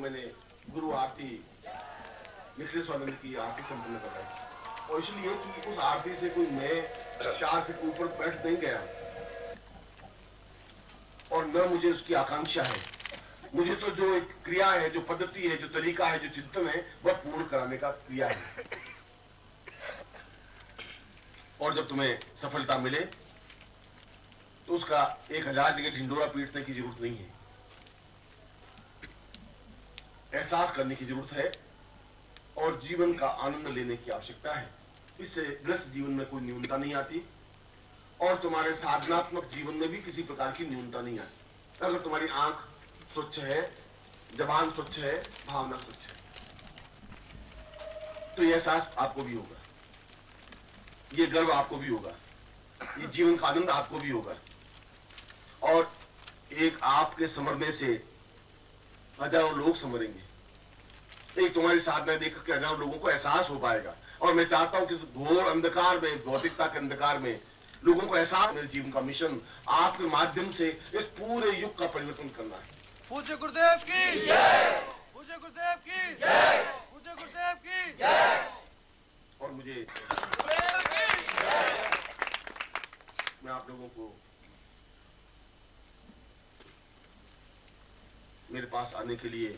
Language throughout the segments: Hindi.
मैंने गुरु आरती निखिलेश्वरानंद की आरती संपन्न कराई, और इसलिए कि उस आरती से कोई मैं 4 फीट ऊपर बैठ नहीं गया और न मुझे उसकी आकांक्षा है। मुझे तो जो एक क्रिया है, जो पद्धति है, जो तरीका है, जो चिंतन है, वह पूर्ण कराने का क्रिया है। और जब तुम्हें सफलता मिले तो उसका 1000 जगह ढिंडोरा पीटने की जरूरत नहीं है, एहसास करने की जरूरत है और जीवन का आनंद लेने की आवश्यकता है। इससे ग्रस्त जीवन में कोई न्यूनता नहीं आती और तुम्हारे साधनात्मक जीवन में भी किसी प्रकार की न्यूनता नहीं आती। अगर तुम्हारी आंख स्वच्छ है, जबान स्वच्छ है, भावना स्वच्छ है, तो यह एहसास आपको भी होगा, ये गर्व आपको भी होगा, ये जीवन का आनंद आपको भी होगा। और एक आपके समरने से हजारों लोग समरेंगे। एक तुम्हारी साधना देख के हजारों लोगों को एहसास हो पाएगा। और मैं चाहता हूं कि इस घोर अंधकार में, भौतिकता के अंधकार में लोगों को एहसास, मेरे जीवन का मिशन आपके माध्यम से इस पूरे युग का परिवर्तन करना है। पूज्य गुरुदेव की जय, पूज्य गुरुदेव की जय, पूज्य गुरुदेव की जय। और मुझे मैं आप लोगों को मेरे पास आने के लिए,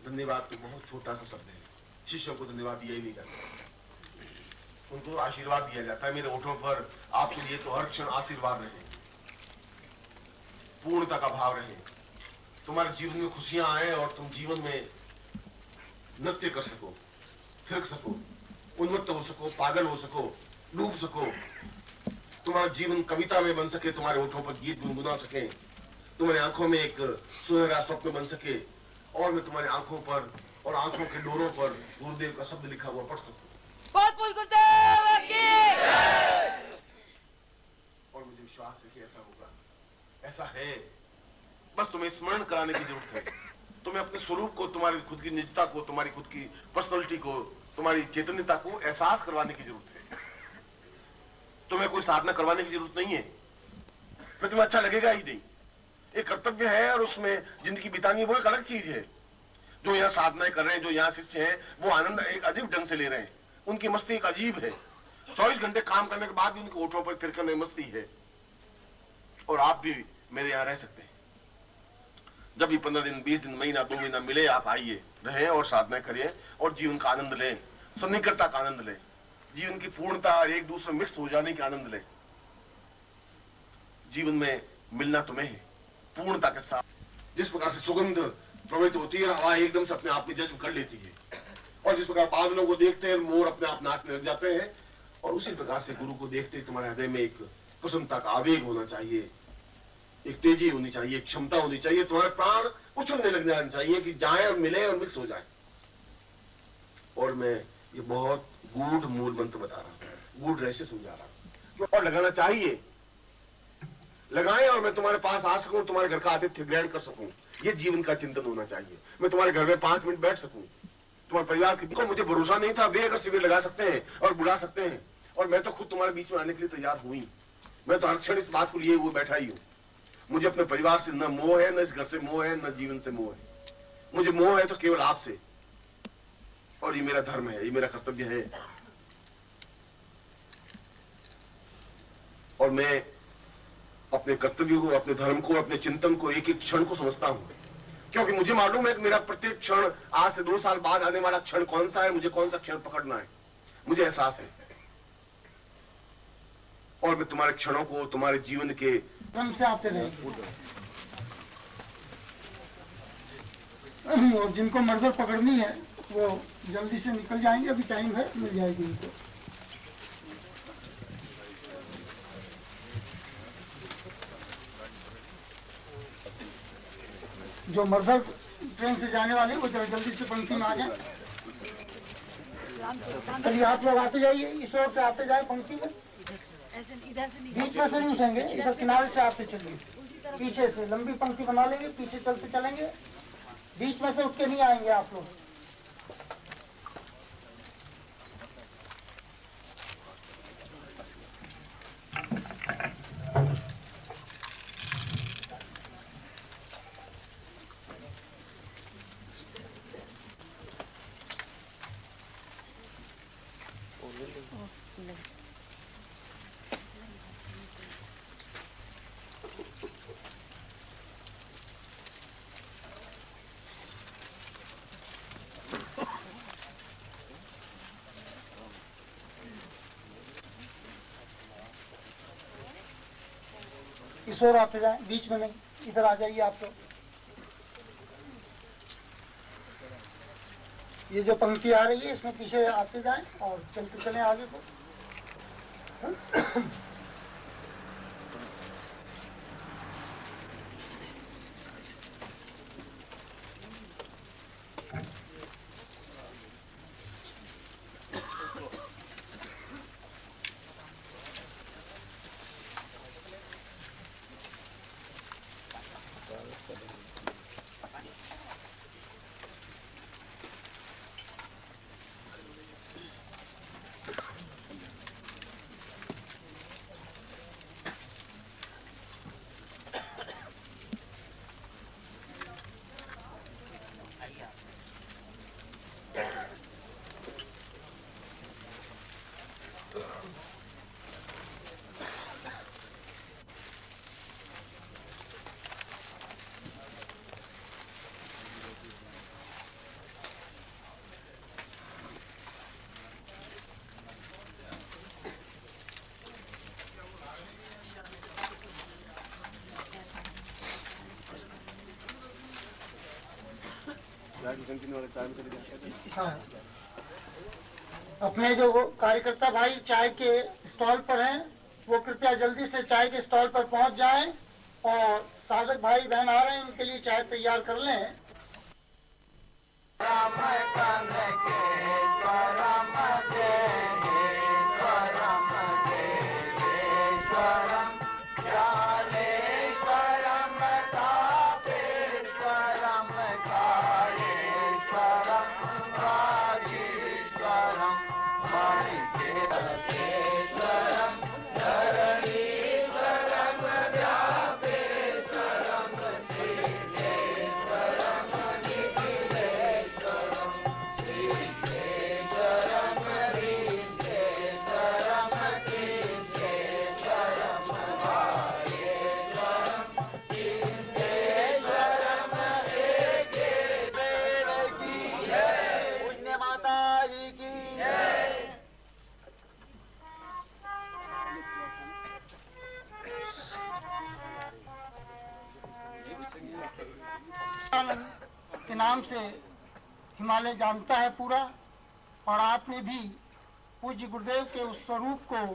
धन्यवाद तो बहुत छोटा सा शब्द है, शिष्यों को धन्यवाद दिया ही नहीं जाता, उनको आशीर्वाद दिया जाता है। मेरे होठों पर आपके लिए तो हर क्षण आशीर्वाद रहे, पूर्णता का भाव रहे, तुम्हारे जीवन में खुशियां आए और तुम जीवन में नृत्य कर सको, थिरक सको, उन्मत्त हो सको, पागल हो सको, डूब सको, तुम्हारा जीवन कविता में बन सके, तुम्हारे होठों पर गीत गुनगुना सके, तुम्हारी आंखों में एक सुनहरा स्वप्न बन सके और मैं तुम्हारी आंखों पर और आंखों के डोरों पर गुरुदेव का शब्द लिखा हुआ पढ़ सकूं। गुरुदेव की और मुझे विश्वास है कि ऐसा होगा, ऐसा है। बस तुम्हें स्मरण कराने की जरूरत है, तुम्हें अपने स्वरूप को, तुम्हारी खुद की निजता को, तुम्हारी खुद की पर्सनालिटी को, तुम्हारी चैतन्यता को एहसास करवाने की जरूरत है। तुम्हें कोई साधना करवाने की जरूरत नहीं है, फिर तुम्हें अच्छा लगेगा ही नहीं। एक कर्तव्य है और उसमें जिंदगी बितानी है, वो एक अलग चीज है। जो यहाँ साधनाएं कर रहे हैं, जो यहाँ शिष्य हैं, वो आनंद एक अजीब ढंग से ले रहे हैं, उनकी मस्ती एक अजीब है। 24 घंटे काम करने के बाद भी उनके होठों पर तिरकन में मस्ती है। और आप भी मेरे यहाँ रह सकते हैं। जब भी 15 दिन, 20 दिन, महीना, 2 महीना मिले, आप आइए, रहें और साधना करिए और जीवन का आनंद लें, सन्निकटता का आनंद लें, जीवन की पूर्णता और एक दूसरे मिक्स हो जाने का आनंद लें। जीवन में मिलना तुम्हें है पूर्णता के साथ। जिस प्रकार से सुगंध प्रवहित होती है, हवा एकदम से अपने आप में जज्ब कर लेती है, और जिस प्रकार बादलों को देखते हैं मोर अपने आप नाचने लग जाते हैं, और उसी प्रकार से गुरु को देखते तुम्हारे हृदय में एक प्रसन्नता का आवेग होना चाहिए, एक तेजी होनी चाहिए, एक क्षमता होनी चाहिए, तुम्हारे प्राण उछलने लग जाना चाहिए कि जाए और मिले और मिक्स हो जाए। और मैं ये बहुत गूढ़ मूल मंत्र बता रहा हूं, गूढ़ रहस्य समझा रहा हूं, और लगाना चाहिए, लगाएं और मैं तुम्हारे पास आ सकूं, तुम्हारे घर का आतिथ्य ग्रहण कर सकूं। ये जीवन का चिंतन होना चाहिए। मैं तुम्हारे घर में 5 मिनट बैठ सकूं, तुम्हारे परिवार को मुझे भरोसा नहीं था, वे अगर शिविर लगा सकते हैं और बुला सकते हैं, और मैं तो खुद तुम्हारे बीच में आने के लिए तैयार हुई। मैं तो हर क्षण इस बात को लिए हुए बैठा ही हूं। मुझे अपने परिवार से न मोह है, न इस घर से मोह है, न जीवन से मोह है। मुझे मोह है तो केवल आपसे, और ये मेरा धर्म है, ये मेरा कर्तव्य है। और मैं अपने कर्तव्य को, अपने धर्म को, अपने चिंतन को, एक एक क्षण को समझता हूं, क्योंकि मुझे मालूम है कि मेरा प्रत्येक क्षण, आज से 2 साल बाद आने वाला क्षण कौन सा है, मुझे कौन सा क्षण पकड़ना है, मुझे एहसास है। और मैं तुम्हारे क्षणों को, तुम्हारे जीवन के क्रम से आते रहे, और जिनको मर्दर पकड़नी है वो जल्दी से निकल जाएंगे, अभी टाइम है, मिल जाएगी उनको। जो मर्दर ट्रेन से जाने वाले वो जरा जल्दी से पंक्ति में आ जाए। चलिए आप लोग आते जाइए, इस ओर से आते जाए पंक्ति में, बीच में से नहीं उठेंगे, इधर किनारे से आते चलिए, पीछे से लंबी पंक्ति बना लेंगे, पीछे चलते चलेंगे, बीच में से उठ के नहीं आएंगे आप लोग। इस ओर आते जाएं, बीच में नहीं, इधर आ जाइए आप लोग। ये जो पंक्ति आ रही है इसमें पीछे आते जाएं और चलते चलें आगे को। हाँ। अपने जो कार्यकर्ता भाई चाय के स्टॉल पर हैं वो कृपया जल्दी से चाय के स्टॉल पर पहुंच जाएं और साधक भाई बहन आ रहे हैं उनके लिए चाय तैयार कर लें। के नाम से हिमालय जानता है पूरा, और आपने भी पूज्य गुरुदेव के उस स्वरूप को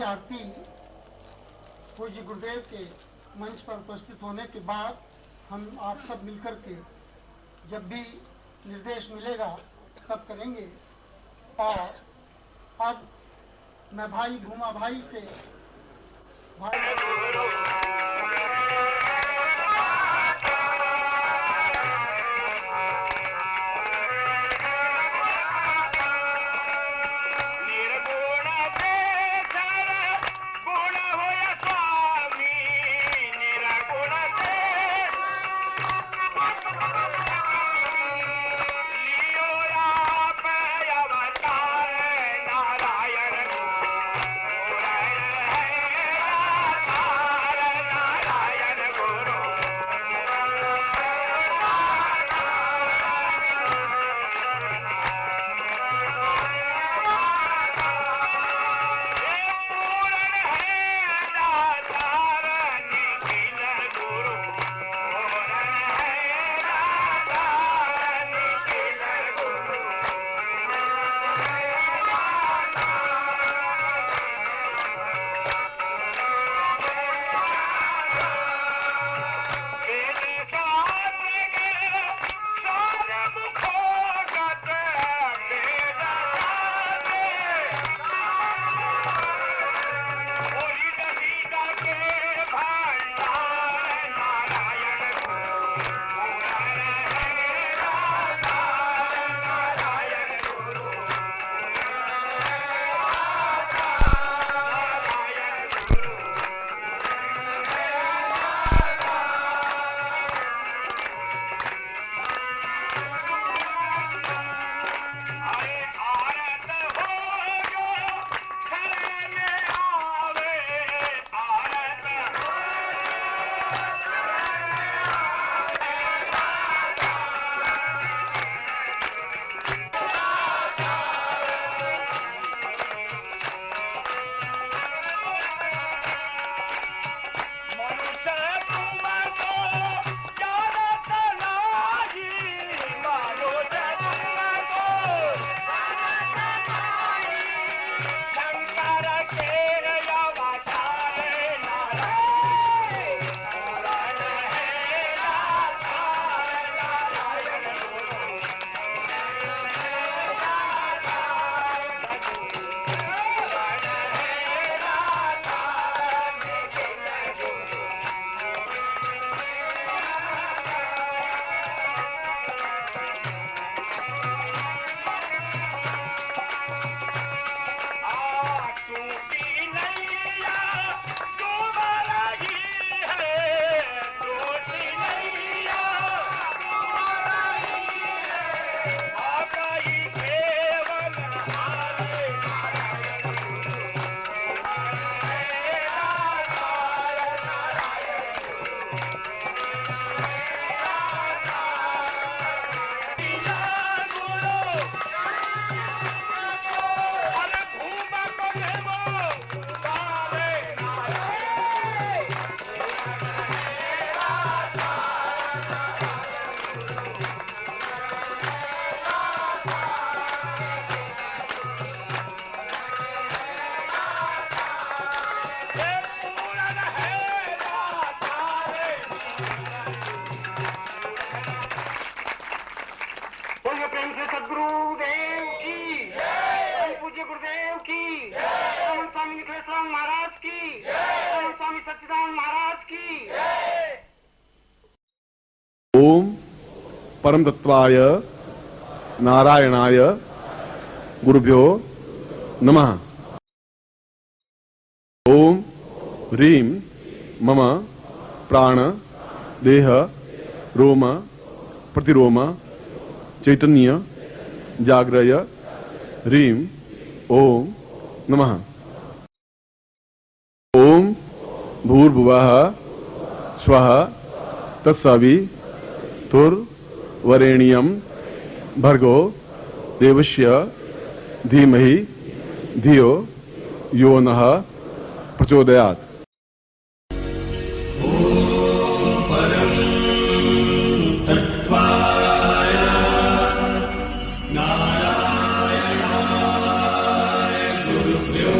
आरती पूज्य गुरुदेव के मंच पर उपस्थित होने के बाद हम आप सब मिलकर के जब भी निर्देश मिलेगा तब करेंगे। और अब मैं भाई भूमा भाई से गुरुदेव की जय, पूज्य गुरुदेव की जय, स्वामी निखिलेश्वर महाराज की जय, स्वामी सच्चिदानंद महाराज की जय। ओम परम तत्वाय नारायणाय गुरुभ्यो नमः। ओम ह्रीं मम प्राण देह रोम प्रतिरोम चैतन्य जाग्रय ह्रीं ओम नमः। ओम भूर्भुवः स्वः तत्सवितुर्वरेण्यं भर्गो देवस्य धीमहि धियो यो नः प्रचोदयात्। नारायणाय गुरुभ्यो